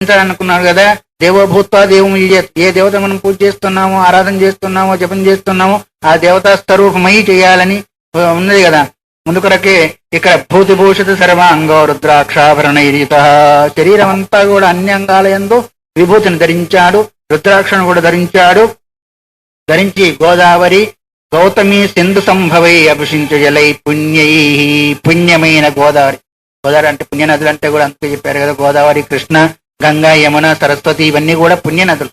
అనుకున్నాడు కదా, దేవోభూత్వా దేవం యజేత్. ఏ దేవత మనం పూజ చేస్తున్నామో, ఆరాధన చేస్తున్నామో, జపం చేస్తున్నామో ఆ దేవతా స్వరూపమై చేయాలని ఉన్నది కదా. అందుకొరకే ఇక్కడ భూతిభూషిత సర్వాంగో రుద్రాక్షాభరణైరిత. శరీరం అంతా కూడా అన్ని అంగాల యందు విభూతిని ధరించాడు, రుద్రాక్షను కూడా ధరించాడు. ధరించి గోదావరి గౌతమి సింధు సంభవై అభిషించ జలై పుణ్యై. పుణ్యమైన గోదావరి. గోదావరి అంటే పుణ్య నదులు అంటే కూడా అంతే చెప్పారు కదా. గోదావరి, కృష్ణ, గంగా, యమున, సరస్వతి ఇవన్నీ కూడా పుణ్య నదులు.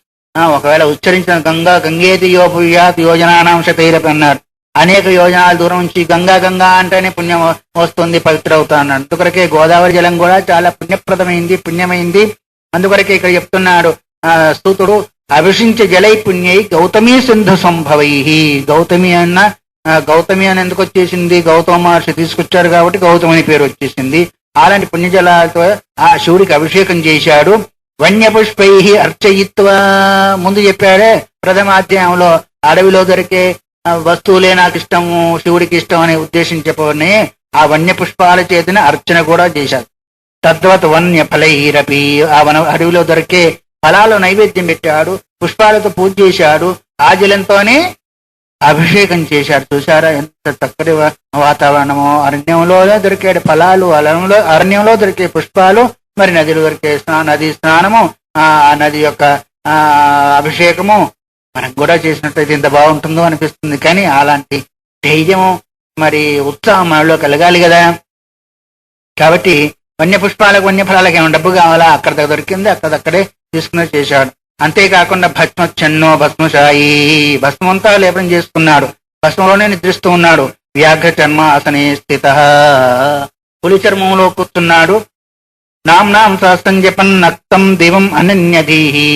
ఒకవేళ ఉచ్చరించిన గంగా గంగేతి యోపుయాత్ యోజనానాం శతైరపి అన్నారు. అనేక యోజనాల దూరం నుంచి గంగా గంగా అంటేనే పుణ్యం వస్తుంది, పవిత్ర అవుతా అన్నాడు. అందుకొరకే గోదావరి జలం కూడా చాలా పుణ్యప్రదమైంది, పుణ్యమైంది. అందుకొరకే ఇక్కడ చెప్తున్నాడు స్తూతుడు, అభిషించ జలై పుణ్యై గౌతమీ సింధు సంభవై. గౌతమి అన్న గౌతమి అని ఎందుకు వచ్చేసింది? గౌతమ మహర్షి తీసుకొచ్చారు కాబట్టి గౌతమి అని పేరు వచ్చేసింది. అలాంటి పుణ్యజలాలతో ఆ శివుడికి అభిషేకం చేశాడు. వన్యపుష్పై అర్చయిత్వా. ముందు చెప్పాడే ప్రథమాధ్యాయంలో, అడవిలో దొరికే వస్తువులే నాకు ఇష్టము, శివుడికి ఇష్టం అనే ఉద్దేశం చెప్పని ఆ వన్య పుష్పాల చేతిని అర్చన కూడా చేశారు. తద్వత్ వన్య ఫలైరపి. ఆ అడవిలో దొరికే ఫలాలు నైవేద్యం పెట్టాడు, పుష్పాలతో పూజ చేశాడు, ఆ జలంతోనే అభిషేకం చేశాడు. చూసారా ఎంత చక్కటి వాతావరణమో. అరణ్యంలో దొరికే ఫలాలు, అరణ్యంలో దొరికే పుష్పాలు, మరి నదిలో దొరికే నది స్నానము, ఆ నది యొక్క అభిషేకము మనం కూడా చేసినట్లయితే ఎంత బాగుంటుందో అనిపిస్తుంది. కానీ అలాంటి ధైర్యము మరి ఉత్సాహం మనలో కలగాలి కదా. కాబట్టి వన్య పుష్పాలకు వన్య ఫలాలకు ఏమైనా డబ్బు కావాలా? అక్కడ దొరికింది అక్కడక్కడే తీసుకుని చేశాడు. అంతేకాకుండా భస్మచ్చన్నో భస్మశాయి. భస్మంతా లేపనం చేసుకున్నాడు, భస్మంలోనే నిద్రిస్తూ ఉన్నాడు. వ్యాఘ్ర చర్మ అసనే స్థిత. పులి చర్మంలో కూర్చున్నాడు. నాం సహస్రం జపన్ నక్తం దివం అనన్యధీహి.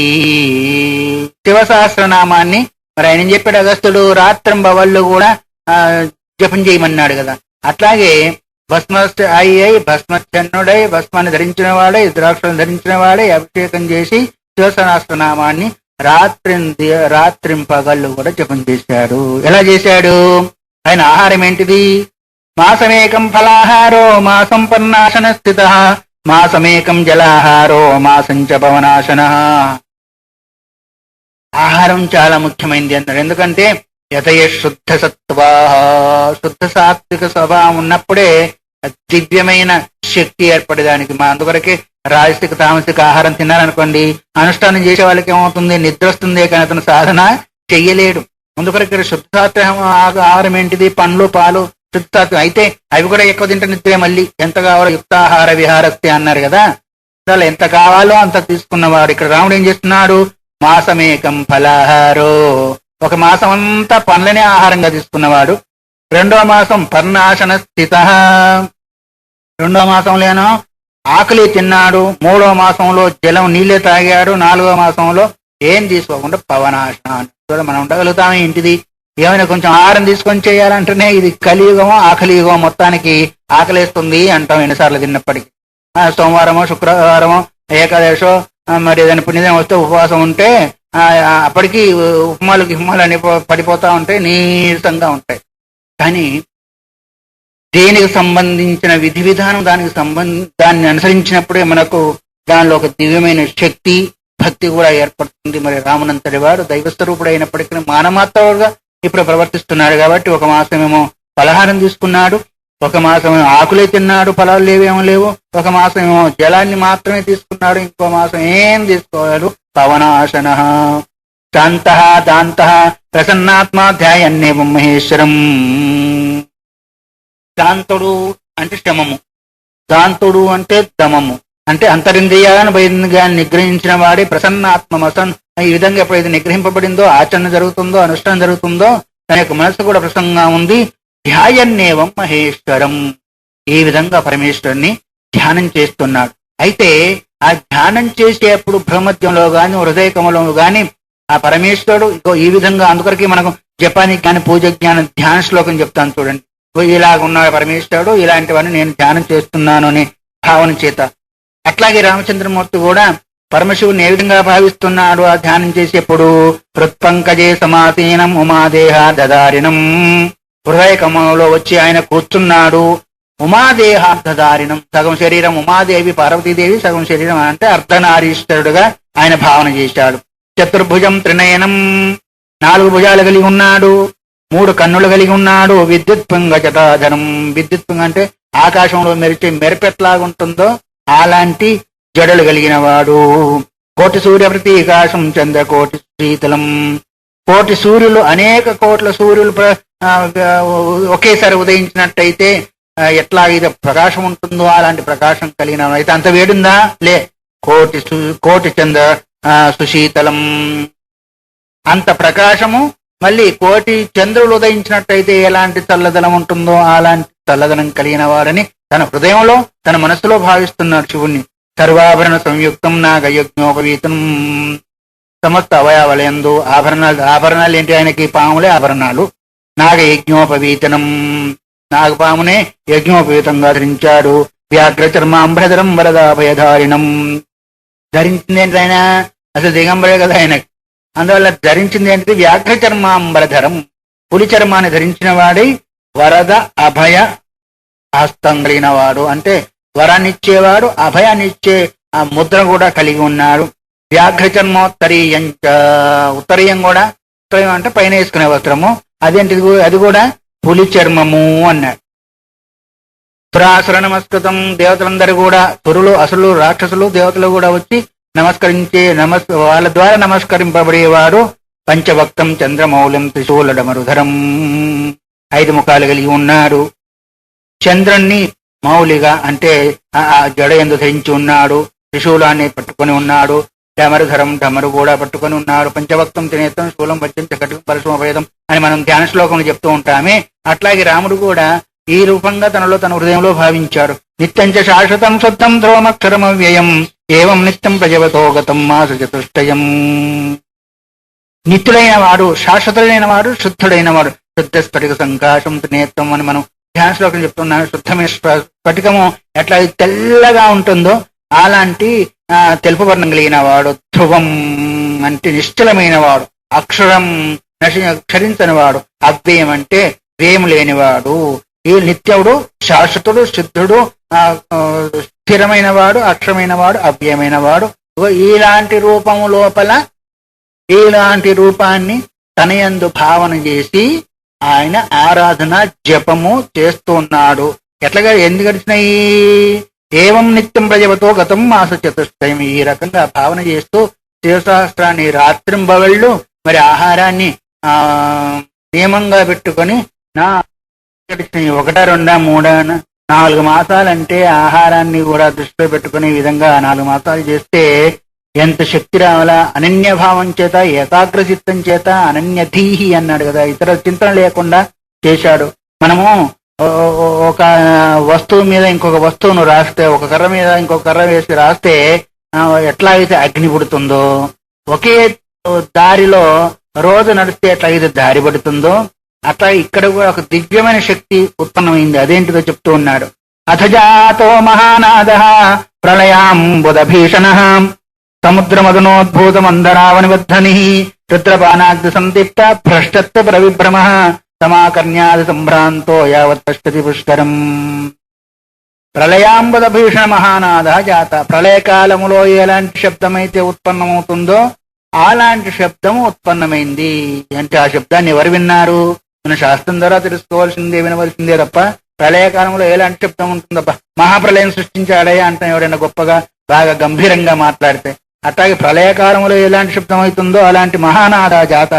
శివసహస్రనామాన్ని మరి ఆయన చెప్పాడు అగస్త్యుడు. రాత్రింబవళ్ళు కూడా జపం చేయమన్నాడు కదా. అట్లాగే భస్మశాయి భస్మచ్చన్నుడై, భస్మాన్ని ధరించిన వాడై, ద్రాక్షను ధరించిన వాడై అభిషేకం చేసి శివసహస్రనామాన్ని రాత్రింపగళ్ళు కూడా జపం చేశాడు. ఎలా చేశాడు? ఆయన ఆహారం ఏంటిది? మాసమేకం ఫలాహారో మాసం పర్నాశన స్థిత, మాసమేకం జలాహారో మాసంచ పవనాశన. ఆహారం చాలా ముఖ్యమైనది అన్నాడు. ఎందుకంటే యతయ శుద్ధ సత్వా, శుద్ధ సాత్విక స్వభావం ఉన్నప్పుడే దివ్యమైన శక్తి ఏర్పడేదానికి. అందుకొరకే రాజసిక తామసిక ఆహారం తిన్నారనుకోండి, అనుష్ఠానం చేసే వాళ్ళకి ఏమవుతుంది? నిద్ర వస్తుంది, కానీ అతను సాధన చెయ్యలేడు. అందుకొరకు శుద్ధ సాత్విక ఆహారం ఏంటిది? పండ్లు, పాలు, శుద్ధ సాత్వికం. అయితే అవి కూడా ఎక్కువ తింటే నిద్రే. మళ్ళీ ఎంత కావాలో యుక్తాహార విహారస్తే అన్నారు కదా. అసలు ఎంత కావాలో అంత తీసుకున్నవాడు. ఇక్కడ రాముడు ఏం చేస్తున్నాడు? మాసమేకం ఫలాహారో. ఒక మాసం అంతా పండ్లనే ఆహారంగా తీసుకున్నవాడు. రెండో మాసం పర్ణాశన స్థిత. రెండో మాసంలోనో ఆకలి తిన్నాడు. మూడో మాసంలో జలం నీళ్ళే తాగాడు. నాలుగో మాసంలో ఏం తీసుకోకుండా పవనాశన. మనం ఉండగలుగుతామే ఇంటిది. ఏమైనా కొంచెం ఆహారం తీసుకొని చేయాలంటేనే ఇది కలియుగమో ఆకలి యుగమో. మొత్తానికి ఆకలిస్తుంది అంటాం ఎన్నిసార్లు తిన్నప్పటికీ. సోమవారమో శుక్రవారమో ఏకాదశో మరి ఏదైనా పుణ్యదినం వస్తే ఉపవాసం ఉంటే అప్పటికి ఉప్మాలు అని పడిపోతా ఉంటాయి, నీరసంగా ఉంటాయి. కానీ దేనికి సంబంధించిన విధి విధానం దాన్ని అనుసరించినప్పుడే మనకు దానిలో ఒక దివ్యమైన శక్తి, భక్తి కూడా ఏర్పడుతుంది. మరి రామునంతటి వాడు దైవస్వరూపుడు అయినప్పటికీ మానమాత్రుడుగా ఇప్పుడు ప్రవర్తిస్తున్నాడు. కాబట్టి ఒక మాసమేమో పలహారం తీసుకున్నాడు, ఒక మాసమేమో ఆకులే తిన్నాడు, ఫలాలు లేవేమో లేవు. ఒక మాసమేమో జలాన్ని మాత్రమే తీసుకున్నాడు, ఇంకో మాసం ఏం తీసుకోవాలి? పవనాశన. శాంత దాంత ప్రసన్నాత్మ ధ్యాయన్నేవం మహేశ్వరం. శాంతుడు అంటే శమము, దాంతుడు అంటే దమము. అంటే అంతరింద్రియాలను బహిరంగాన్ని నిగ్రహించిన వాడే ప్రసన్నాత్మ. ఈ విధంగా ఎప్పుడైతే నిగ్రహింపబడిందో, ఆచరణ జరుగుతుందో, అనుష్ఠానం జరుగుతుందో, తన యొక్క మనసు కూడా ప్రసన్నంగా ఉంది. ధ్యాయన్నేవం మహేశ్వరం. ఈ విధంగా పరమేశ్వరుని ధ్యానం చేస్తున్నాడు. అయితే ఆ ధ్యానం చేసేప్పుడు భ్రమధ్యంలో గాని, హృదయ కమలంలో గాని ఆ పరమేశ్వరుడు ఈ విధంగా. అందుకొరకే మనకు జపానికి కానీ పూజ జ్ఞానం ధ్యాన శ్లోకం చెప్తాను చూడండి. ఇలాగున్నాడు పరమేశ్వరుడు, ఇలాంటివన్నీ నేను ధ్యానం చేస్తున్నాను అనే భావన చేత. అట్లాగే రామచంద్రమూర్తి కూడా పరమశివుని ఏ విధంగా భావిస్తున్నాడు ఆ ధ్యానం చేసేప్పుడు? హృత్పంకజే సమాసీనం ఉమాదేహ దదారిణం. హృదయ కమలంలో వచ్చి ఆయన కూర్చున్నాడు. ఉమాదేహార్థధారిణం, సగం శరీరం ఉమాదేవి పార్వతీదేవి, సగం శరీరం అంటే అర్ధనారీశ్వరుడుగా ఆయన భావన చేశాడు. చతుర్భుజం త్రినయనం, 4 భుజాలు కలిగి ఉన్నాడు, 3 కన్నులు కలిగి ఉన్నాడు. విద్యుత్పుంగ జటాధరం, విద్యుత్పుంగ అంటే ఆకాశంలో మెరిచే మెరుపెట్లాగుంటుందో అలాంటి జడలు కలిగిన వాడు. కోటి సూర్య ప్రతీకాశం చంద్రకోటి శీతలం, కోటి సూర్యులు, అనేక కోట్ల సూర్యులు ఒకేసారి ఉదయించినట్టయితే ఎట్లా ఇది ప్రకాశం ఉంటుందో అలాంటి ప్రకాశం కలిగిన అయితే అంత వేడుందా? లే. కోటి చంద్ర సుశీతలం, అంత ప్రకాశము. మళ్ళీ కోటి చంద్రులు ఉదయించినట్టయితే ఎలాంటి చల్లదనం ఉంటుందో అలాంటి చల్లదనం కలిగిన వాడని తన హృదయంలో, తన మనస్సులో భావిస్తున్నాడు శివుణ్ణి. సర్వాభరణ సంయుక్తం నాగయజ్ఞోపవీతం, సమస్త అవయవలయందు ఆభరణాలు ఏంటి? ఆయనకి పాములే ఆభరణాలు. నాగయజ్ఞోపవీతనం, నాగపామునే యజ్ఞోపవీతంగా ధరించాడు. వ్యాఘ్ర చర్మాంబరధరం వరదాభయధారిణం, ధరించింది ఏంటి ఆయన? అసలు దిగంబరే కదా ఆయనకి. అందువల్ల ధరించింది ఏంటిది? వ్యాఘ్ర చర్మాంబరధరం, పులి చర్మాన్ని ధరించిన వాడి వరద అభయ హస్తం కలిగిన వాడు. అంటే వరాన్నిచ్చేవాడు, అభయాన్నిచ్చే ఆ ముద్ర కూడా కలిగి ఉన్నాడు. వ్యాఘ్ర చర్మోత్తరీయం, ఉత్తరీయం కూడా, ఉత్తరీయం అంటే పైన వేసుకునే వస్త్రము, అదేంటిది? అది కూడా పులి చర్మము అన్నాడు. సురాసుర నమస్కృతం, దేవతలందరూ కూడా, సురులు, అసులు, రాక్షసులు, దేవతలు కూడా వచ్చి నమస్కరించే వాళ్ళ ద్వారా నమస్కరింపబడేవాడు. పంచభక్తం చంద్రమౌళం త్రిశూలడమరుధరం, 5 ముఖాలు కలిగి ఉన్నాడు. చంద్రుణ్ణి మౌలిగా అంటే జడ ఎందు ధరించి ఉన్నాడు. త్రిశూలాన్ని పట్టుకొని ఉన్నాడు. డమరుధరం, డమరు కూడా పట్టుకొని ఉన్నాడు. పంచభక్తం త్రినేత్రం శూలం వజ్రం చకటం పరశుమభేదం అని మనం ధ్యాన శ్లోకంలో చెప్తూ ఉంటామే. అట్లాగే రాముడు కూడా ఈ రూపంగా తనలో, తన హృదయంలో భావించాడు. నిత్యం చ శాశ్వతం శుద్ధం ధ్రువమక్షరమవ్యయం, ఏవం నిత్యం ప్రజవతో గతం మాస చతుష్టయం. నిత్యుడైన వాడు, శాశ్వతుడైన వాడు, శుద్ధుడైన వాడు. శుద్ధ స్ఫటిక సంకాశం త్రినేత్రం అని మనం ధ్యాన శ్లోకం చెప్తున్నాను. శుద్ధమైన స్ఫటికము ఎట్లా తెల్లగా ఉంటుందో అలాంటి తెలుపు వర్ణం కలిగిన వాడు. ధ్రువం అంటే నిశ్చలమైన వాడు. అక్షరం క్షరించని వాడు. అవ్యయం అంటే వ్యయం లేనివాడు. ఈ నిత్యుడు, శాశ్వతుడు, శుద్ధుడు, స్థిరమైన వాడు, అక్షరమైన వాడు, అవ్యయమైన వాడు. ఇలాంటి రూపము లోపల ఇలాంటి రూపాన్ని తన యందు భావన చేసి ఆయన ఆరాధన జపము చేస్తున్నాడు. ఎట్లాగా ఎందుకు గడిచినాయి? ఏవం నిత్యం ప్రజవతో గతం మాస చతుష్టయం, ఈ రకంగా భావన చేస్తూ శివశాస్త్రాన్ని రాత్రింబవళ్ళు మరి ఆహారాన్ని నియమంగా పెట్టుకొని గడిచినాయి. 1, 2, 3, 4 మాసాలంటే ఆహారాన్ని కూడా దృష్టిలో పెట్టుకునే విధంగా 4 మాసాలు చేస్తే ఎంత శక్తి రావాలా? అనన్యభావం చేత, ఏకాగ్రచిత్తం చేత, అనన్యధీహి అన్నాడు కదా, ఇతర చింతన లేకుండా చేశాడు. మనము ఒక వస్తువు మీద ఇంకొక వస్తువును రాస్తే, ఒక కర్ర మీద ఇంకొక కర్ర వేసి రాస్తే ఎట్లా అయితే అగ్ని పుడుతుందో, ఒకే దారిలో రోజు నడిస్తే ఎట్లాగైతే దారి పడుతుందో అట్లా ఇక్కడ కూడా ఒక దివ్యమైన శక్తి ఉత్పన్నమైంది. అదేంటిదో చెప్తూ ఉన్నాడు. అథజాతో మహానాద ప్రళయాంబుదభీషణ సముద్రమదనోద్భూతమందరావనిబద్ధని రుద్రపానాగ్ని సందిప్త భ్రష్టత్వ ప్రవిభ్రమ సమాకర్ణ్యాది సంభ్రాంతో యావత్ పశ్యతి పుష్కరం. ప్రళయాంబుదభీషణ మహానాద జాత, ప్రళయకాలములో ఎలాంటి శబ్దమైతే ఉత్పన్నమవుతుందో అలాంటి శబ్దము ఉత్పన్నమైంది. అంటే ఆ శబ్దాన్ని ఎవరు విన్నారు? మన శాస్త్రం ద్వారా తెలుసుకోవాల్సిందే, వినవలసిందే తప్ప ప్రళయకాలంలో ఎలాంటి శబ్దం ఉంటుందబ్బా, మహాప్రళయం సృష్టించాడయ్యా అంటే ఎవరైనా గొప్పగా బాగా గంభీరంగా మాట్లాడితే. అట్లాగే ప్రళయకాలంలో ఎలాంటి శబ్దం అవుతుందో అలాంటి మహానాద జాత.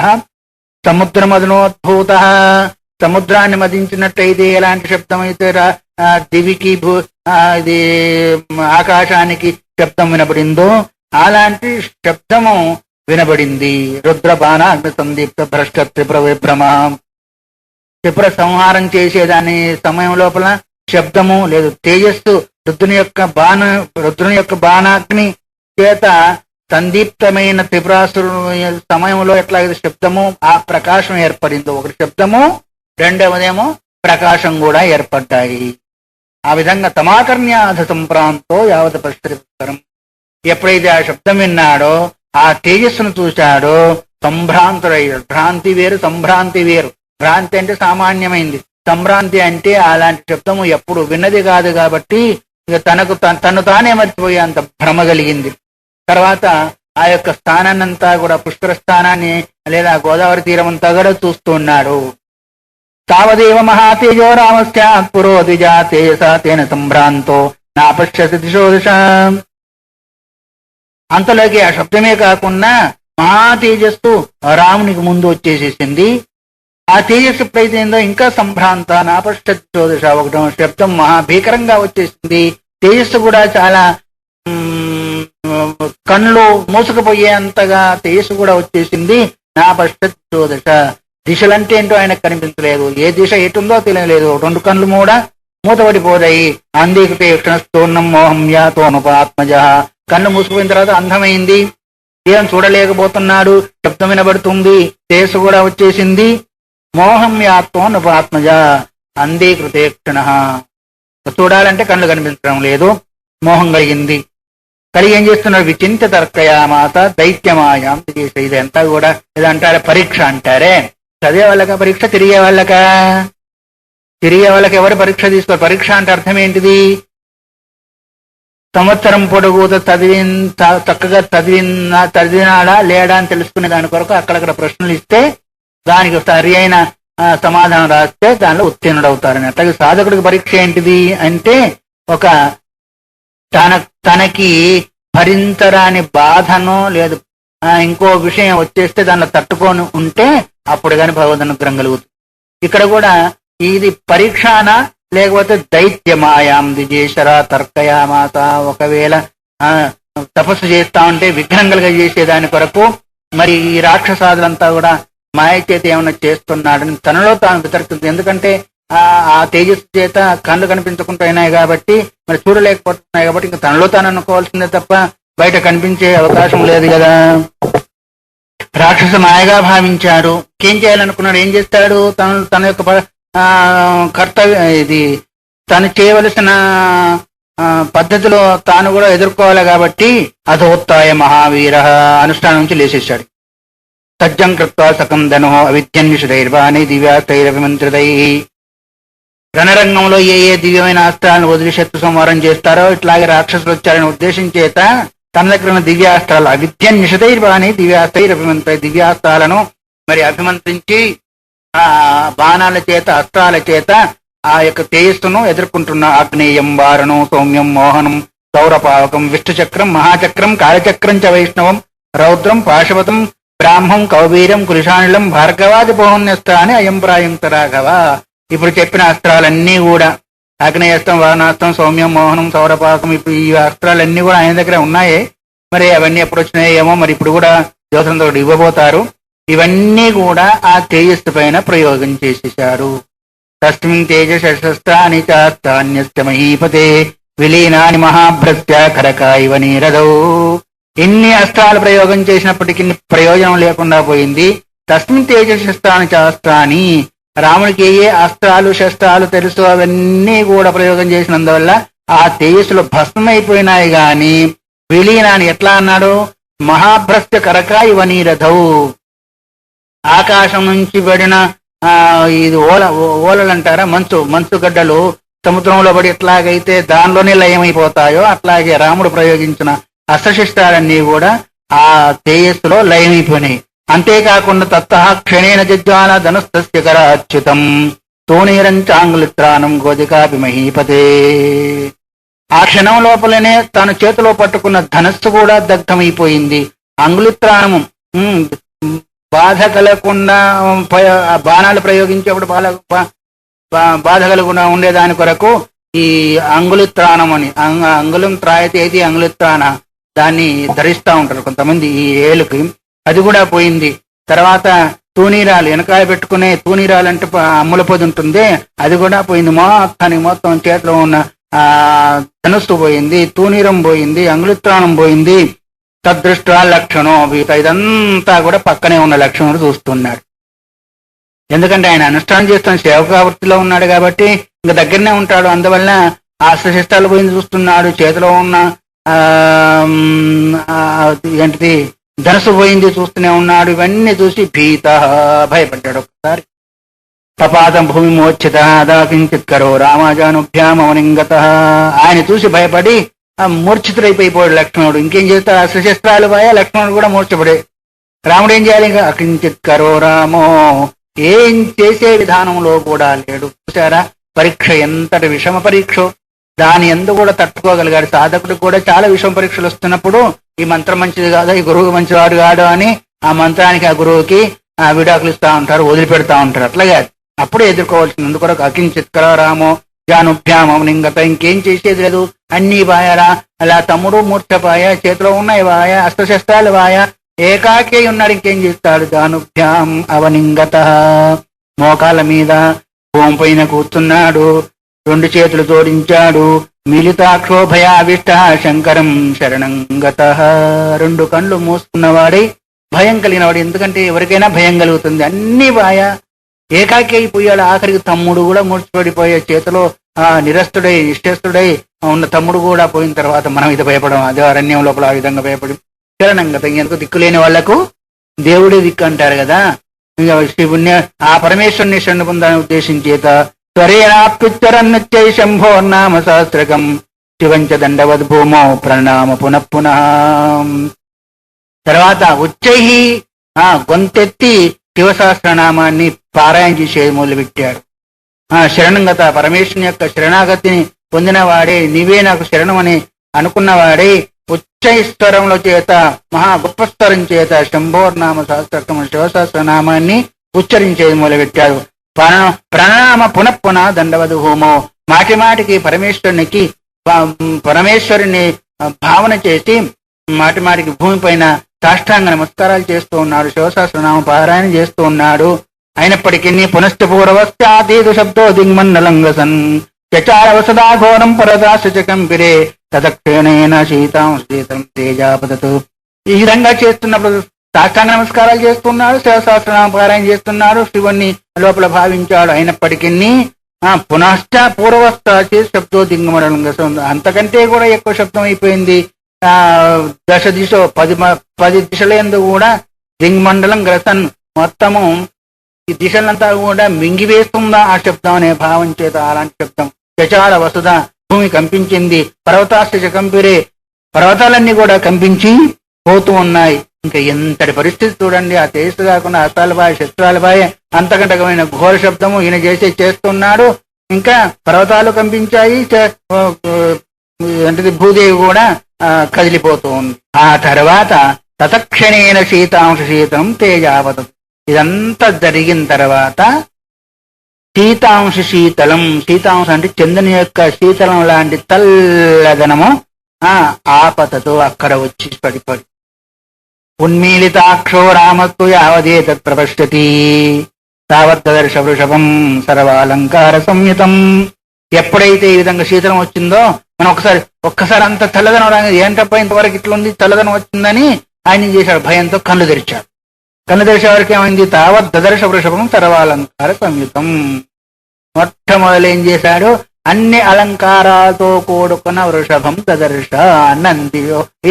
సముద్రమదనోద్భూత, సముద్రాన్ని మదించినట్టయితే ఎలాంటి శబ్దం అయితే దివికి ఇది ఆకాశానికి శబ్దం వినబడిందో అలాంటి శబ్దము వినబడింది. రుద్రబాణ అగ్ని సందీప్త భ్రష్ట త్రిపుర విభ్రమ, త్రిపుర సంహారం చేసేదాని సమయం లోపల శబ్దము లేదు, తేజస్సు రుద్రుని యొక్క బాణాగ్ని చేత సందీప్తమైన త్రిపురాసురు సమయంలో ఎట్లాగైతే శబ్దము ఆ ప్రకాశం ఏర్పడిందో, ఒకటి శబ్దము, రెండవదేమో ప్రకాశం కూడా ఏర్పడ్డాయి. ఆ విధంగా తమాకర్ణ్యాధ సంప్రాంతో యావత్ పశ్చిరం. ఎప్పుడైతే ఆ శబ్దం విన్నాడో, ఆ తేజస్సును చూశాడో సంభ్రాంతుడయ్యాడు. భ్రాంతి వేరు, సంభ్రాంతి వేరు. భ్రాంతి అంటే సామాన్యమైంది, సంభ్రాంతి అంటే అలాంటి శబ్దము ఎప్పుడు విన్నది కాదు కాబట్టి ఇక తను తానే మర్చిపోయే అంత భ్రమ కలిగింది. తర్వాత ఆ యొక్క స్థానాన్నంతా కూడా పుష్కర స్థానాన్ని లేదా గోదావరి తీరం అంతా కూడా చూస్తూ ఉన్నాడు. తావదేవ మహాతేజో రామస్య పురో ద్విజా తేజసా తేన సంభ్రాంతో నా పశ్యతి దిశో దిశ. అంతలోకి ఆ శబ్దమే కాకుండా మహా తేజస్సు రామునికి ముందు వచ్చేసేసింది. ఆ తేజస్సు ఎప్పుడైతేందో ఇంకా సంభ్రాంత నా పశ్యతి దిశో దిశ ఒకటం శబ్దం మహాభీకరంగా వచ్చేసింది. తేజస్సు కూడా చాలా కళ్ళు మూసుకుపోయేంతగా తేజస్సు కూడా వచ్చేసింది. నా పశ్యతి దిశో దిశ, దిశలంటే ఏంటో ఆయనకు కనిపించలేదు. ఏ దిశ ఎటుందో తెలియలేదు. రెండు కళ్ళు కూడా మూతపడిపోయాయి. అంధీకృతే క్షణస్తోన్నం మోహం యాతోనుపాత్మజ. కళ్ళు మూసుకుపోయిన తర్వాత అంధమైంది, ఏం చూడలేకపోతున్నాడు. శబ్దం వినబడుతుంది, తేజస్సు కూడా వచ్చేసింది. మోహం యాతోనుపాత్మజ అంధీకృతే క్షణ. చూడాలంటే కళ్ళు కనిపించడం లేదు, మోహం కలిగింది. కలిగి ఏం చేస్తున్నారు? విచింత తర్కయామాత దైత్యమాయాం చేసే. ఇదంతా కూడా ఇదంటారే పరీక్ష అంటారే. చదివే వాళ్ళక పరీక్ష, తిరిగే వాళ్ళక? తిరిగే వాళ్ళకి ఎవరు పరీక్ష తీసుకోరు. పరీక్ష అంటే అర్థం ఏంటిది? సంవత్సరం పొడుగుత చక్కగా చదివినాడా లేడా అని తెలుసుకునే దాని కొరకు అక్కడక్కడ ప్రశ్నలు ఇస్తే దానికి సరి అయిన సమాధానం రాస్తే దానిలో ఉత్తీర్ణుడవుతారని. అట్లాగే సాధకుడికి పరీక్ష ఏంటిది అంటే ఒక తనకి భరించరాని బాధనో లేదు ఇంకో విషయం వచ్చేస్తే దానిలో తట్టుకొని ఉంటే అప్పుడు కానీ భగవద్ అనుగ్రహం కలుగుతుంది. ఇక్కడ కూడా ఇది పరీక్షనా లేకపోతే దైత్యమాయాం దిజేశ్వర తర్కయామాత. ఒకవేళ తపస్సు చేస్తా ఉంటే విఘ్నం కలిగ చేసేదాని కొరకు మరి ఈ రాక్షసాదులంతా కూడా మాయ చేత ఏమైనా చేస్తున్నాడని తనలో తాను వితరుతుంది. ఎందుకంటే ఆ తేజస్సు చేత కళ్ళు కనిపించకుంటున్నాయి కాబట్టి, మరి చూడలేకపోతున్నాయి కాబట్టి ఇంకా తనలో తాను అనుకోవాల్సిందే తప్ప బయట కనిపించే అవకాశం లేదు కదా. రాక్షస మాయగా భావించాడు. ఏం చేయాలనుకున్నాడు? ఏం చేస్తాడు? తన యొక్క కర్తవ్యం ఇది తను చేయవలసిన పద్ధతిలో తాను కూడా ఎదుర్కోవాలి కాబట్టి అధోత్తాయ మహావీర అనుష్ఠానం నుంచి లేచేశాడు. సజ్జం కృత్వా సకం ధనో అవిద్యన్విషుడైర్వాణి దివ్యాస్తైరవిమంత్రితై. రణరంగంలో ఏ ఏ దివ్యమైన అస్త్రాలను వదిలి శత్రు సంహారం చేస్తారో ఇట్లాగే రాక్షసులు వచ్చారనే ఉద్దేశం చేత తన దగ్గర ఉన్న దివ్యాస్త్రాలు అవిద్యన్విషుడైర్వాణి దివ్యాస్తైరవిమంత్రై, దివ్యాస్త్రాలను మరి అభిమంత్రించి ఆ బాణాల చేత అస్త్రాల చేత ఆ యొక్క తేజస్సును ఎదుర్కొంటున్న ఆగ్నేయం వారణం సౌమ్యం మోహనం సౌరపావకం విష్ణుచక్రం మహాచక్రం కాలచక్రం చ వైష్ణవం రౌద్రం పాశవతం బ్రాహ్మం కౌబీరం కులిశానిలం భార్గవాది పోహన్యస్త్రాన్ని అయం ప్రాయంత రాఘవ. ఇప్పుడు చెప్పిన అస్త్రాలన్నీ కూడా ఆగ్నేయాస్త్రం వారణాస్త్రం సౌమ్యం మోహనం సౌరపావకం ఇప్పుడు ఈ అస్త్రాలన్నీ కూడా ఆయన దగ్గర ఉన్నాయే. మరి అవన్నీ ఎప్పుడు వచ్చినాయో ఏమో, మరి ఇప్పుడు కూడా జ్యోతంతో ఇవ్వబోతారు. ఇవన్నీ కూడా ఆ తేజస్సు పైన ప్రయోగం చేసేశారు. తస్మిన్ తేజశస్త్రాన్ని చాస్తాన్యస్య మహీపతే విలీనాని మహాభ్రత్య కరకా ఇవ నీరదౌ. ఎన్ని అస్త్రాలు ప్రయోగం చేసినప్పటికీ ప్రయోజనం లేకుండా పోయింది. తస్మిన్ తేజశస్త్రాన్ని చాస్త్రాన్ని, రాముడికి ఏ అస్త్రాలు శస్త్రాలు తెలుసు అవన్నీ కూడా ప్రయోగం చేసినందువల్ల ఆ తేజస్సులో భస్మైపోయినాయి. గాని విలీనాన్ని ఎట్లా అన్నాడు? మహాభ్రత్య కరకా ఇవ నీరదౌ. ఆకాశం నుంచి పడిన ఇది ఓలలు అంటారా, మంచు గడ్డలు సముద్రంలో పడి ఎట్లాగైతే దానిలోనే లయమైపోతాయో అట్లాగే రాముడు ప్రయోగించిన అస్త్రశస్త్రాలన్నీ కూడా ఆ తేజస్సులో లయమైపోయినాయి. అంతేకాకుండా తత్తః క్షణేన జజ్వాల ధనుస్తస్య కరాచ్యుతం తూణీరంచాంగులిత్రానం గోదికాపి మహీపతే. ఆ క్షణం లోపలనే తన చేతిలో పట్టుకున్న ధనస్సు కూడా దగ్ధమైపోయింది. అంగుళిత్రాణము బాధ కలగకుండా బాణాలు ప్రయోగించేప్పుడు బాధ కలగకుండా ఉండేదాని కొరకు ఈ అంగుళిత్రాణం అని అంగుళం త్రాయతేది అంగుళిత్రాణ దాన్ని ధరిస్తూ ఉంటారు కొంతమంది ఈ ఏలుకి. అది కూడా పోయింది. తర్వాత తూనీరాలు వెనకాల పెట్టుకునే తూనీరాలు అంటే అమ్ముల పొది ఉంటుంది, అది కూడా పోయింది. మొత్తం చేతిలో ఉన్న ధనుస్సు పోయింది, తూనీరం పోయింది, అంగుళిత్రాణం పోయింది. తదృష్ట లక్షణం ఇదంతా కూడా పక్కనే ఉన్న లక్ష్మణుడు చూస్తున్నాడు. ఎందుకంటే ఆయన అనుష్ఠానం చేస్తున్న సేవకా వృత్తిలో ఉన్నాడు కాబట్టి ఇంకా దగ్గరనే ఉంటాడు. అందువల్ల అస్త్రశస్త్రాలు పోయింది చూస్తున్నాడు, చేతిలో ఉన్న ఏంటిది ధనుసు పోయింది చూస్తూనే ఉన్నాడు. ఇవన్నీ చూసి భీత భయపడ్డాడు. ఒకసారి తపాతం భూమి మోచ్చిత కించిత్ కరో రామాజానుభ్యాం అవనింగత. ఆయన చూసి భయపడి మూర్ఛితుడైపోయాడు లక్ష్మణుడు. ఇంకేం చేస్తా, అస్త్రశస్త్రాలు పోయా, లక్ష్మణుడు కూడా మూర్ఛపడే. రాముడు ఏం చేయాలి, ఇంకా అకించిత్ కరో రామో, ఏం చేసే విధానంలో కూడా లేడు. చూసారా పరీక్ష ఎంతటి విషమ పరీక్ష, దాని ఎందు కూడా తట్టుకోగలిగాడు. సాధకుడికి కూడా చాలా విషమ పరీక్షలు వస్తున్నప్పుడు ఈ మంత్రం మంచిది కాదా, ఈ గురువు మంచివాడు కాదు అని ఆ మంత్రానికి ఆ గురువుకి విడాకులు ఇస్తా ఉంటారు, వదిలిపెడతా ఉంటారు. అట్లాగే అప్పుడే ఎదుర్కోవాల్సింది. అందుకొరకు అకించిత్ కరో రామో జానుభ్యామం నింగత, ఇంకేం చేసేది లేదు, అన్ని వాయరా. అలా తమ్ముడు మూర్ఛపాయ, చేతిలో ఉన్నాయి వాయ, అస్త్రశస్త్రాలు వాయ, ఏకాకే ఉన్నాడు, ఇంకేం చేస్తాడు. జానుభ్యాం అవనింగత, మోకాల మీద భూమి పైన కూర్చున్నాడు, రెండు చేతులు జోడించాడు. మిలితాక్షోభయావిష్ట శంకరం శరణంగత, రెండు కళ్ళు మూసుకున్నవాడై భయం కలిగినవాడు. ఎందుకంటే ఎవరికైనా భయం కలుగుతుంది. అన్ని వాయ, ఏకాకి అయిపోయాడు. ఆఖరికి తమ్ముడు కూడా మూర్చిపడిపోయే, చేతిలో నిరస్తుడై నిష్ఠస్తుడై ఉన్న తమ్ముడు కూడా పోయిన తర్వాత మనం ఇది భయపడడం, అదే అరణ్యం లోపల ఆ విధంగా భయపడి శరణంగత. ఎందుకు దిక్కులేని వాళ్లకు దేవుడే దిక్కు అంటారు కదా. ఇంకా శివుణ్ణి ఆ పరమేశ్వరుని శరణు పొందాలని ఉద్దేశించేత త్వరేణాప్యుచ్చరన్నచ్చై శంభో నామ సహస్రకం శివంచ దండవద్ భూమో ప్రణామ పునః పునః. తర్వాత ఉచ్చై గొంతెత్తి శివసహస్రనామాన్ని పారాయణ చేసేది మొదలుపెట్టాడు. శరణంగత, పరమేశ్వరుని యొక్క శరణాగతిని పొందినవాడే, నీవే నాకు శరణమని అనుకున్నవాడే ఉచ్చైస్వరముల చేత, మహా గొప్ప స్వరం చేత శంభోర్నామ సహస్రకం శివసహస్రనామాన్ని ఉచ్చరించేది మొదలుపెట్టాడు. ప్రణామ పునః పునః దండవద్ హోమో, మాటి మాటికి పరమేశ్వరుని భావన చేసి మాటి మాటికి భూమి పైన సాష్టాంగ నమస్కారాలు చేస్తూ ఉన్నాడు. శివసహస్రనామ పారాయణ చేస్తూ ఉన్నాడు. అయినప్పటికీ పునశ్చ పూర్వస్యాతీదు శబ్దో దిగ్మన్నలంగసన్ చచారవసదాఘోరం పరదాశకంపిరే తదక్షేణేన శీతాం శీతం తేజాపదతు. ఈ విధంగా చేస్తున్నప్పుడు సాష్టాంగ నమస్కారాలు చేస్తున్నాడు, శివసహస్రనామ పారాయణ చేస్తున్నాడు, శివుణ్ణి లోపల భావించాడు. అయినప్పటికీ పునశ్చ పూర్వస్థ శబ్దో దిగ్మన్నలంగసన్, అంతకంటే కూడా ఎక్కువ శబ్దం అయిపోయింది. దశ దిశ 10 దిశలందు కూడా దిగ్మండలం గ్రసన్, మొత్తము ఈ దిశలంతా కూడా మింగివేస్తుందా ఆ శబ్దం అనే భావం చేత అలాంటి శబ్దం. చచార వసుద, భూమి కంపించింది. పర్వతాశ్చ కంపిరే, పర్వతాలన్నీ కూడా కంపించి పోతూ ఉన్నాయి. ఇంకా ఎంతటి పరిస్థితి చూడండి. ఆ తేజస్సు కాకుండా అస్త్రాలబాయ శస్త్రాలబాయ అంతకంటకమైన ఘోర శబ్దము ఈయన చేస్తున్నాడు. ఇంకా పర్వతాలు కంపించాయి, అంటే భూదేవి కూడా కదిలిపోతూ ఉంది. ఆ తర్వాత తతక్షణేన శీతాంశ శీతం తేజావత, ఇదంతా జరిగిన తర్వాత శీతాంశ శీతలం, శీతాంశం అంటే చంద్రుని యొక్క శీతలం లాంటి తెల్లదనము ఆపతతో అక్కడ వచ్చి పడిపడి ఉన్మీలితాక్షో రామస్తు యావదే తత్ప్రపశ్యతి తావద్దర్శ వృషభం సర్వాలంకార సంయుతం. ఎప్పుడైతే ఈ విధంగా శీతలం వచ్చిందో మనం ఒక్కసారి అంత తెల్లదనం రాని, ఏంటప్ప ఇంతవరకు ఇట్లుంది తెల్లదనం వచ్చిందని ఆయన ఏం చేశాడు, భయంతో కళ్ళు తెరిచాడు. కళ్ళు తెరిచేవారికి ఏమైంది, తావద్దర్శ వృషభం సర్వాలంకార సంయుతం. మొట్టమొదలు ఏం చేశాడు, అన్ని అలంకారాలతో కూడుకున్న వృషభం దదర్శ, నంది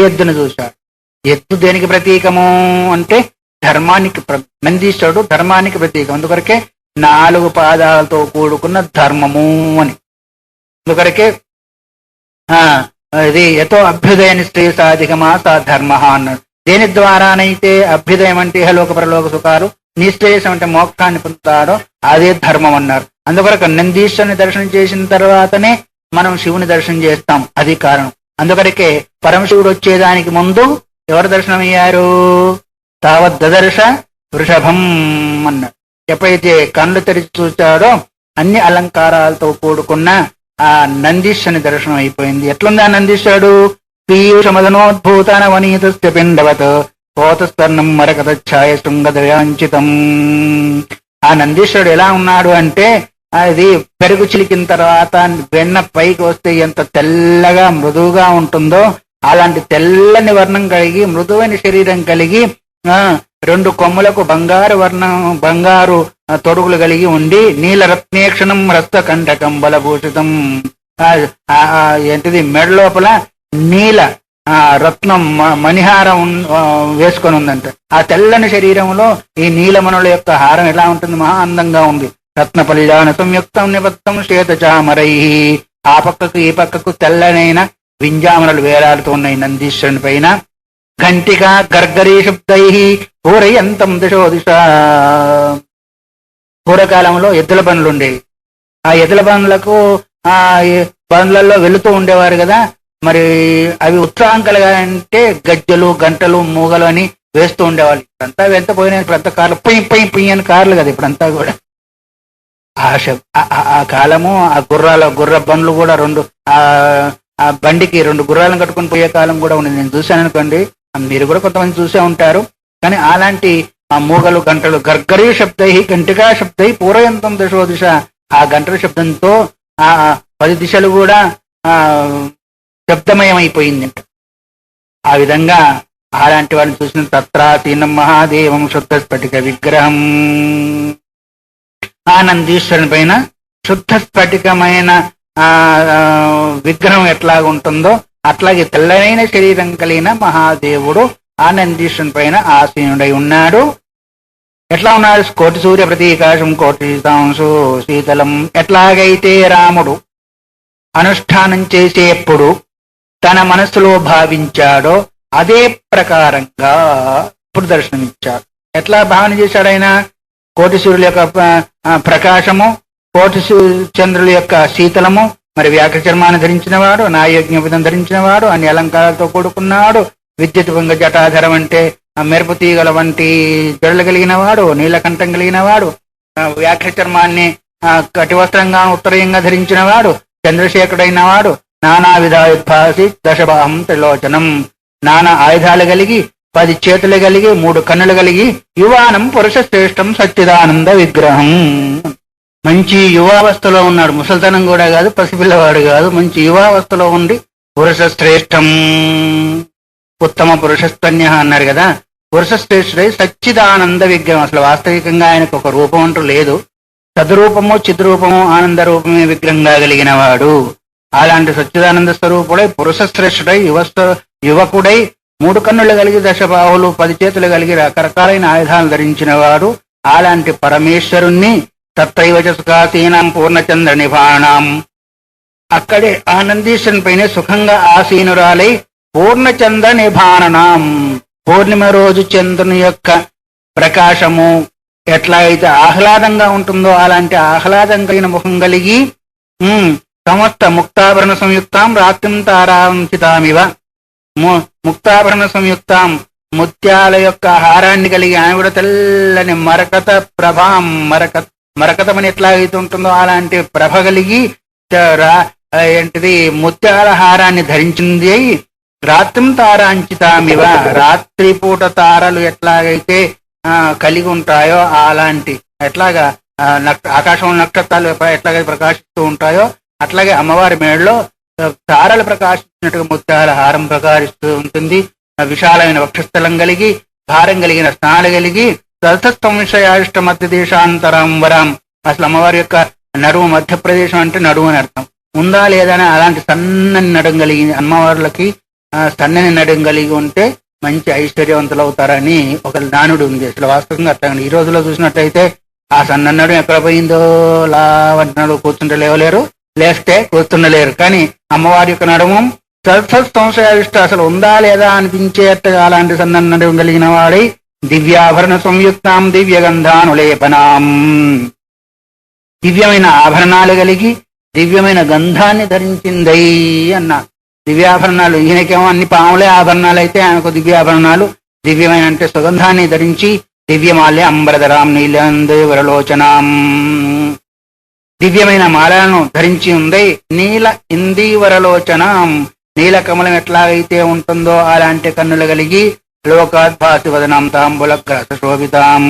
ఎద్దును చూశాడు. ఎద్దు దేనికి ప్రతీకము అంటే ధర్మానికి, నందీశ్వరుడు ధర్మానికి ప్రతీకం. అందుకొరకే 4 పాదాలతో కూడుకున్న ధర్మము అని. అందుకొరకే ఇది ఎతో అభ్యుదయ నిశ్రేయసాధికమా సా ధర్మ అన్నాడు. దేని ద్వారానైతే అభ్యుదయం అంటే ఇహలోక పరలోక సుఖాలు, నిశ్రేయసం అంటే మోక్షాన్ని పొందుతాడో అదే ధర్మం అన్నారు. అందుకొరకు నందీశ్వరుని దర్శనం చేసిన తర్వాతనే మనం శివుని దర్శనం చేస్తాం, అది కారణం. అందుకొరకే పరమశివుడు వచ్చేదానికి ముందు ఎవరు దర్శనం అయ్యారు, తావద్దర్శ వృషభం అన్నాడు. ఎప్పుడైతే కళ్ళు తెరిచి చూచాడో అన్ని అలంకారాలతో కూడుకున్న ఆ నందీశ్వరుని దర్శనం అయిపోయింది. ఎట్లుంది ఆ నందీశ్వరుడు, పీయూషమదనోద్భూతాన వనీతస్య పిండవత్ పోతస్వర్ణం మరకతఛాయ శృంగదయాంచితం. ఆ నందీశ్వరుడు ఎలా ఉన్నాడు అంటే, అది పెరుగు చిలికిన తర్వాత వెన్న పైకి వస్తే ఎంత తెల్లగా మృదువుగా ఉంటుందో అలాంటి తెల్లని వర్ణం కలిగి మృదువైన శరీరం కలిగి 2 కొమ్ములకు బంగారు తొడుగులు కలిగి ఉండి నీలరత్నేక్షణం రక్తకంఠకం బలభూషితం. ఏంటిది మెడ లోపల నీల రత్నం మణిహారం వేసుకొని ఉందంట. ఆ తెల్లని శరీరంలో ఈ నీలమణుల యొక్క హారం ఎలా ఉంటుంది, మహా అందంగా ఉంది. రత్నపల్యాన సంయుక్తం నిబద్ధం శ్వేతచామరై. ఆ పక్కకు ఈ పక్కకు తెల్లనైన వింజామరలు వేలాడుతూ ఉన్నాయి నందీశ్వరుని పైన. ఘంటిక గర్గరీ శబ్దై పూరయంతం దిశో దిశ. పూర్వకాలంలో ఎద్దుల బండ్లు ఉండేవి. ఆ ఎద్దుల బండ్లకు ఆ బండ్లలో వెళుతూ ఉండేవారు కదా. మరి అవి ఉత్సాహం కలగాలంటే గజ్జలు గంటలు మూగలు అని వేస్తూ ఉండేవాళ్ళు. ఇప్పుడంతా వెంత పోయినాయి. ఇప్పుడంతా కార్లు పొయ్యి పొయ్యి పొయ్యి అని కార్లు కదా ఇప్పుడంతా కూడా. ఆ కాలము ఆ గుర్ర బండ్లు కూడా రెండు ఆ బండికి రెండు గుర్రాలను కట్టుకుని పోయే కాలం కూడా ఉంది. నేను చూశాను అనుకోండి, మీరు కూడా కొంతమంది చూసే ఉంటారు. కానీ అలాంటి ఆ మూగలు గంటలు గర్గరీ శబ్దై గంటికా శబ్దై పూరయంతం దిశో దిశ. ఆ గంటల శబ్దంతో ఆ 10 దిశలు కూడా శబ్దమయమైపోయింది. ఆ విధంగా అలాంటి వాళ్ళని చూసిన తత్రాసీనం మహాదేవం శుద్ధ స్ఫటిక విగ్రహం. ఆనందీశ్వరుని పైన శుద్ధ స్ఫటికమైన విగ్రహం ఎట్లాగుంటుందో అట్లాగే తెల్లనైన శరీరం కలిగిన మహాదేవుడు ఆనందీశ్వరుని పైన ఆసీనుడై ఉన్నాడు. ఎట్లా ఉన్నాడు? కోటి సూర్య ప్రతీకాశం కోటి శీతాంశు శీతలం. ఎట్లాగైతే రాముడు అనుష్ఠానం చేసేప్పుడు తన మనసులో భావించాడో అదే ప్రకారంగా ఇప్పుడు దర్శనమిచ్చాడు. ఎట్లా భావన చేశాడు ఆయన? కోటి సూర్యుల యొక్క ప్రకాశము, కోటి చంద్రుల యొక్క శీతలము, మరి వ్యాఘ్ర చర్మాన్ని ధరించిన వాడు, నాయజ్ఞోపదం ధరించిన వాడు, అన్ని అలంకారాలతో కూడుకున్నాడు. విద్యుత్ భంగ జటాధరం అంటే మెరుపు తీగల వంటి జడలు కలిగిన వాడు, నీలకంఠం కలిగిన వాడు, వ్యాఘ్ర చర్మాన్ని కటివస్త్రంగా ఉత్తరీయంగా ధరించిన వాడు, చంద్రశేఖరుడైన వాడు, నానా విధాయుద్భాసి దశబాహం త్రిలోచనం. నానా ఆయుధాలు కలిగి 10 చేతులు కలిగి 3 కన్నులు కలిగి యువానం పురుష శ్రేష్టం సచ్చిదానంద విగ్రహం. మంచి యువావస్థలో ఉన్నాడు. ముసలితనం కూడా కాదు, పసిపిల్లవాడు కాదు, మంచి యువావస్థలో ఉండి పురుష శ్రేష్టం ఉత్తమ పురుషస్తన్య అన్నారు కదా. పురుష శ్రేష్ఠుడై సచ్చిదానంద విగ్రహం. అసలు వాస్తవికంగా ఆయనకు ఒక రూపం అంటూ లేదు. సద్రూపము చిద్రూపము ఆనంద రూపమే విగ్రహంగా కలిగిన వాడు. అలాంటి సచ్చిదానంద స్వరూపుడై పురుష శ్రేష్ఠుడై యువకుడై 3 కన్నులు కలిగి దశబాహులు 10 చేతులు కలిగి రకరకాలైన ఆయుధాలు ధరించిన వాడు. అలాంటి పరమేశ్వరుణ్ణి తత్రైవచ సుఖాసీనాం పూర్ణచంద్ర నిభాణాం. అక్కడే ఆనందీశ్వరుని పైనే సుఖంగా ఆసీనురాలై పూర్ణచంద్ర నిభాణనాం. పూర్ణిమ రోజు చంద్రుని యొక్క ప్రకాశము ఎట్లా అయితే ఆహ్లాదంగా ఉంటుందో అలాంటి ఆహ్లాదం కలిగిన ముఖం కలిగి సమస్త ముక్తాభరణ సంయుక్తాం రాత్రిం తారాంచితామివ. ముక్తాభరణ సంయుక్తాం ముత్యాల యొక్క హారాన్ని కలిగి ఆమె కూడా తెల్లని మరకత ప్రభాం మరకతమని ఎట్లాగైతే ఉంటుందో అలాంటి ప్రభ కలిగి ఏంటిది ముత్యాల హారాన్ని ధరించింది అయి రాత్రిం తారాంచితామివ. రాత్రిపూట తారలు ఎట్లాగైతే కలిగి ఉంటాయో అలాంటి ఎట్లాగా ఆకాశంలో నక్షత్రాలు ఎట్లాగైతే ప్రకాశిస్తూ ఉంటాయో అట్లాగే అమ్మవారి మేడలో తారలు ప్రకాశించినట్టుగా ముత్యాల హారం ప్రకాశిస్తూ ఉంటుంది. విశాలమైన వక్షస్థలం కలిగి భారం కలిగిన స్నాలు కలిగి సరసస్తంశయాష్ట మధ్య దేశాంతరం వరం. అసలు అమ్మవారి యొక్క నడుము మధ్యప్రదేశం అంటే నడుము అని అర్థం. ఉందా లేదా అని అలాంటి సన్నని నడుము కలిగి అమ్మవార్లకి సన్నని నడుము కలిగి ఉంటే మంచి ఐశ్వర్యవంతులు అవుతారని ఒక నానుడు ఉంది. అసలు వాస్తవంగా అర్థం. ఈ రోజులో చూసినట్టయితే ఆ సన్నని నడుము ఎక్కడ పోయిందో లావంటి కూర్చుంటే లేవలేరు, లేస్తే కూర్చుండలేరు. కానీ అమ్మవారి యొక్క నడుము సరసస్తంశయాష్ట అసలు ఉందా లేదా అనిపించేట్టుగా అలాంటి సన్నని నడుము కలిగిన వాడై దివ్యాభరణ సంయుక్తాం దివ్యగంధానులేపనాం. దివ్యమైన ఆభరణాలు కలిగి దివ్యమైన గంధాన్ని ధరించిందై అన్న. దివ్యాభరణాలు ఈయనకేమో అన్ని పాములే ఆభరణాలు అయితే ఆమెకు దివ్యాభరణాలు దివ్యమైన అంటే సుగంధాన్ని ధరించి దివ్యమాల్య అంబరధరాం నీలందేవరలోచనాం. దివ్యమైన మాలను ధరించి ఉంది. నీల ఇందీవరలోచనాం. నీల కమలం ఎట్లాగైతే ఉంటుందో అలాంటి కన్నులు కలిగి లోకాద్భాసి వదనాం తాంబూలగ్రాస శోభితాం.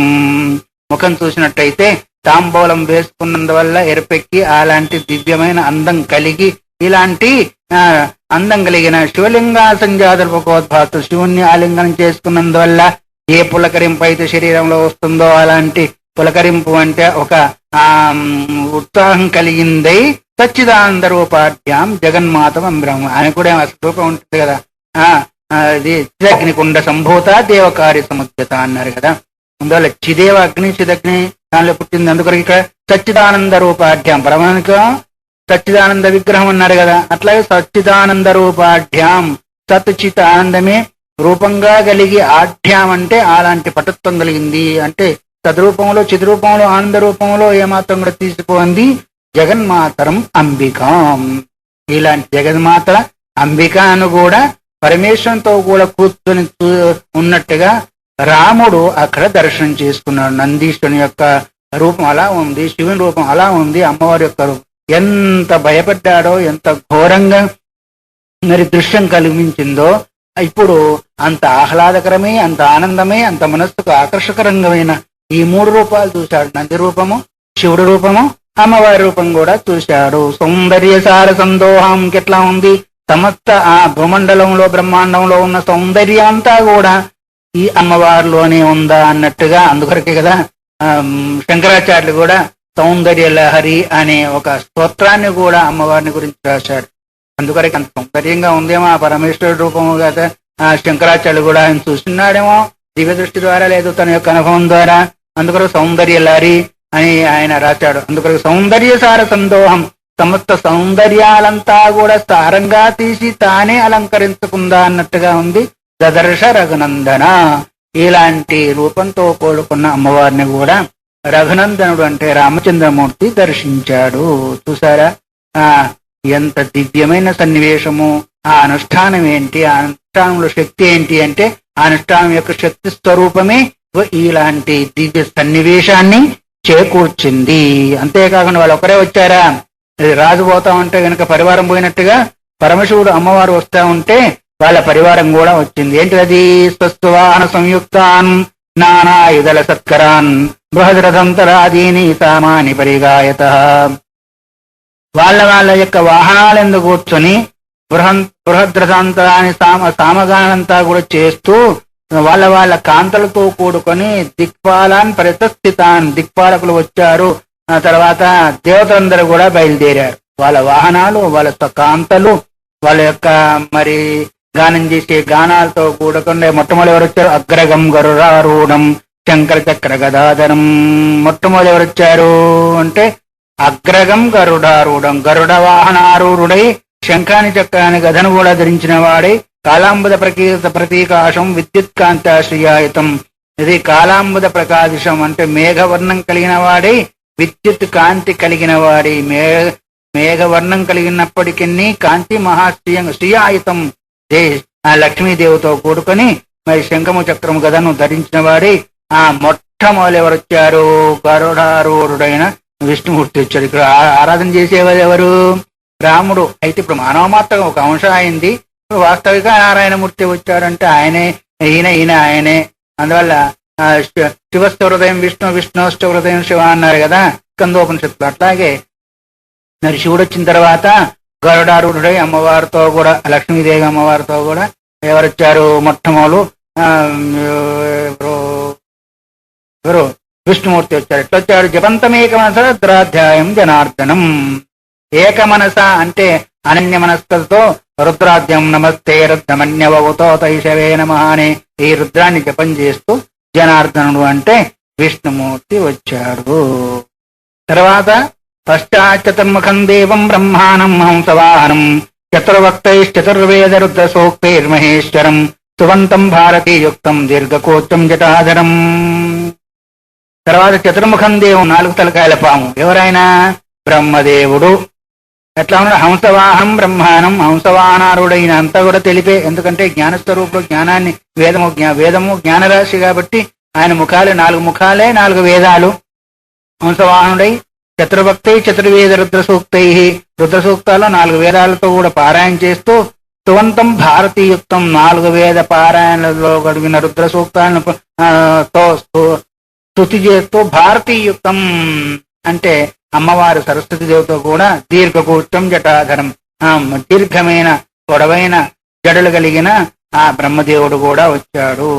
ముఖం చూసినట్టయితే తాంబూలం వేసుకున్నందువల్ల ఎరుపెక్కి అలాంటి దివ్యమైన అందం కలిగి ఇలాంటి అందం కలిగిన శివలింగా సంజాతోద్భాసు శివుణ్ణి ఆలింగనం చేసుకున్నందువల్ల ఏ పులకరింపు అయితే శరీరంలో వస్తుందో అలాంటి పులకరింపు అంటే ఒక ఉత్సాహం కలిగిందై సచ్చిదానంద రూపాఢ్యాం జగన్మాతం బ్రహ్మ. ఆమె కూడా రూపం ఉంటుంది కదా. అది చిదగ్నికుండ సంభూత దేవకార్య సముద్యత అన్నారు కదా. అందువల్ల చిదేవ అగ్ని చిదగ్ని దానిలో పుట్టింది. అందుకొరకు ఇక్కడ సచ్చిదానంద రూపాఢ్యాం, పరమాణిక సచ్చిదానంద విగ్రహం అన్నారు కదా, అట్లాగే సచ్చిదానంద రూపాఢ్యాం, సత్ చిత్ ఆనందమే రూపంగా కలిగి, ఆఢ్యాం అంటే అలాంటి పటుత్వం కలిగింది, అంటే సద్రూపంలో చిద్రూపంలో ఆనంద రూపంలో ఏమాత్రం కూడా తీసిపోయింది. జగన్మాతరం అంబికాం, ఇలాంటి జగన్మాత అంబికాను కూడా పరమేశ్వరంతో కూడా కూర్చొని ఉన్నట్టుగా రాముడు అక్కడ దర్శనం చేసుకున్నాడు. నందీశ్వరుని యొక్క రూపం అలా ఉంది, శివుని రూపం అలా ఉంది, అమ్మవారి యొక్క రూపం. ఎంత భయపడ్డాడో, ఎంత ఘోరంగా మరి దృశ్యం కలిగించిందో. ఇప్పుడు అంత ఆహ్లాదకరమే, అంత ఆనందమే, అంత మనస్సుకు ఆకర్షకరంగమైన ఈ మూడు రూపాలు చూశాడు. నంది రూపము, శివుడి రూపము, అమ్మవారి రూపం కూడా చూశాడు. సౌందర్య సార సందోహం ఎట్లా ఉంది, సమస్త ఆ భూమండలంలో బ్రహ్మాండంలో ఉన్న సౌందర్యం అంతా కూడా ఈ అమ్మవారిలోనే ఉందా అన్నట్టుగా. అందుకొరకే కదా శంకరాచార్యులు కూడా సౌందర్య లహరి అనే ఒక స్తోత్రాన్ని కూడా అమ్మవారిని గురించి రాశాడు. అందుకొరకు అంత సౌందర్యంగా ఉందేమో ఆ పరమేశ్వరుడు రూపము కదా. శంకరాచార్యులు కూడా ఆయన చూస్తున్నాడేమో దివ్య దృష్టి ద్వారా, లేదు తన యొక్క అనుభవం ద్వారా. అందుకొరకు సౌందర్య లహరి అని ఆయన రాశాడు. అందుకొరకు సౌందర్య సార సందోహం, సమస్త సౌందర్యాలంతా కూడా సారంగా తీసి తానే అలంకరించుకుందా అన్నట్టుగా ఉంది. దదర్శ రఘునందన, ఇలాంటి రూపంతో కోలుకున్న అమ్మవారిని కూడా రఘునందనుడు అంటే రామచంద్రమూర్తి దర్శించాడు. చూసారా ఎంత దివ్యమైన సన్నివేశము. ఆ అనుష్ఠానం ఏంటి, ఆ అనుష్ఠానంలో శక్తి ఏంటి అంటే ఆ అనుష్ఠానం యొక్క శక్తి స్వరూపమే ఇలాంటి దివ్య సన్నివేశాన్ని చేకూర్చింది. అంతేకాకుండా వాళ్ళు ఒకరే వచ్చారా, రాజు పోతా ఉంటే గనక పరివారం పోయినట్టుగా పరమశివుడు అమ్మవారు వస్తా ఉంటే వాళ్ళ పరివారం కూడా వచ్చింది. ఏంటిది, స్వస్వాహన సంయుక్తాన్ నానాయుధల సత్కరాన్ బృహద్రథంతరాదీని సామాని పరిగాయత. వాళ్ళ యొక్క వాహనాలెందు కూర్చొని బృహద్రథాంతరాన్ని సామగానంతా కూడా చేస్తూ వాళ్ళ కాంతలతో కూడుకొని దిక్పాలాన్ పరితస్థితాన్, దిక్పాలకులు వచ్చారు. ఆ తర్వాత దేవతలందరూ కూడా బయలుదేరారు. వాళ్ళ వాహనాలు, వాళ్ళ కాంతలు, వాళ్ళ యొక్క మరి గానం చేసే గానాలతో కూడుకుండే మొట్టమొదటి ఎవరు వచ్చారు, అగ్రగం గరుడారూఢం శంకర చక్ర గదాధరం. మొట్టమొదటి ఎవరు వచ్చారు అంటే అగ్రగం గరుడారూఢం, గరుడ వాహనారూఢుడై శంఖాని చక్రాన్ని గదను కూడా ధరించిన వాడై కాలాంబుద ప్రతీకాశం విద్యుత్ కాంతాశ్రయాయుతం. ఇది కాలాంబుద ప్రకాశం అంటే మేఘవర్ణం కలిగిన వాడై విద్యుత్ కాంతి కలిగిన వాడి, మేఘవర్ణం కలిగినప్పటికీ కాంతి శ్రీయాయుతం, ఆ లక్ష్మీదేవితో కూడుకొని మరి శంఖము చక్రము గదను ధరించిన వాడి ఆ మొట్టమొదలు ఎవరు వచ్చారు, గరుడారూఢుడైన విష్ణుమూర్తి వచ్చాడు. ఇక్కడ ఆరాధన చేసేవారు ఎవరు, రాముడు. అయితే ఇప్పుడు మానవ మాత్రం ఒక అంశం అయింది, వాస్తవిక నారాయణమూర్తి వచ్చాడంటే ఆయనే, ఈయన ఆయనే. అందువల్ల శివస్థ హృదయం విష్ణు, విష్ణుస్థ హృదయం శివ అన్నారు కదా స్కందోపనిషత్తులు. అట్లాగే మరి శివుడు వచ్చిన తర్వాత గరుడారూఢుడై అమ్మవారితో కూడా, లక్ష్మీదేవి అమ్మవారితో కూడా ఎవరొచ్చారు, మొట్టమొదలు ఎవరు విష్ణుమూర్తి వచ్చారు. ఎట్లా వచ్చారు, జపంతమేక మనస రుద్రాధ్యాయం జనార్దనం. ఏక మనస అంటే అనన్య మనస్కలతో రుద్రాధ్యం నమస్తే రుద్రమన్యవతో తైషవే నమః అనే ఈ రుద్రాన్ని జపం చేస్తూ జనార్దనుడు అంటే విష్ణుమూర్తి వచ్చాడు. తర్వాత పశ్చాచ్చతుర్ముఖం దేవం బ్రహ్మాణం హంసవాహనం చతుర్వక్తైశ్చతుర్వేద రుద్ర సూక్తైర్మహేశ్వరం సువంతం భారతీయుక్తం దీర్ఘకోత్తం జటాధరం. తర్వాత చతుర్ముఖం దేవం, 4 తలకాయల పాము. ఎవరైనా బ్రహ్మదేవుడు. ఎట్లా ఉన్నాడు, హంసవాహనం బ్రహ్మానం, హంసవాహనారుడైన అంతా కూడా తెలిపే. ఎందుకంటే జ్ఞానస్వరూపుడు, జ్ఞానాన్ని వేదము జ్ఞానరాశి కాబట్టి ఆయన ముఖాలు 4 ముఖాలే 4 వేదాలు. హంసవాహనుడై చతుర్భక్తై చతుర్వేద రుద్ర సూక్తై, రుద్ర సూక్తాలు 4 వేదాలతో కూడా పారాయణ చేస్తూ సువంతం భారతీయుక్తం, 4 వేద పారాయణలో గడిగిన రుద్ర సూక్తాలను స్తుతి చేస్తూ భారతీయుక్తం అంటే అమ్మవారు సరస్వతి దేవితో కూడా దీర్ఘకూర్చం జటాధరం, దీర్ఘమైన పొడవైన జడలు కలిగిన ఆ బ్రహ్మదేవుడు కూడా వచ్చాడు.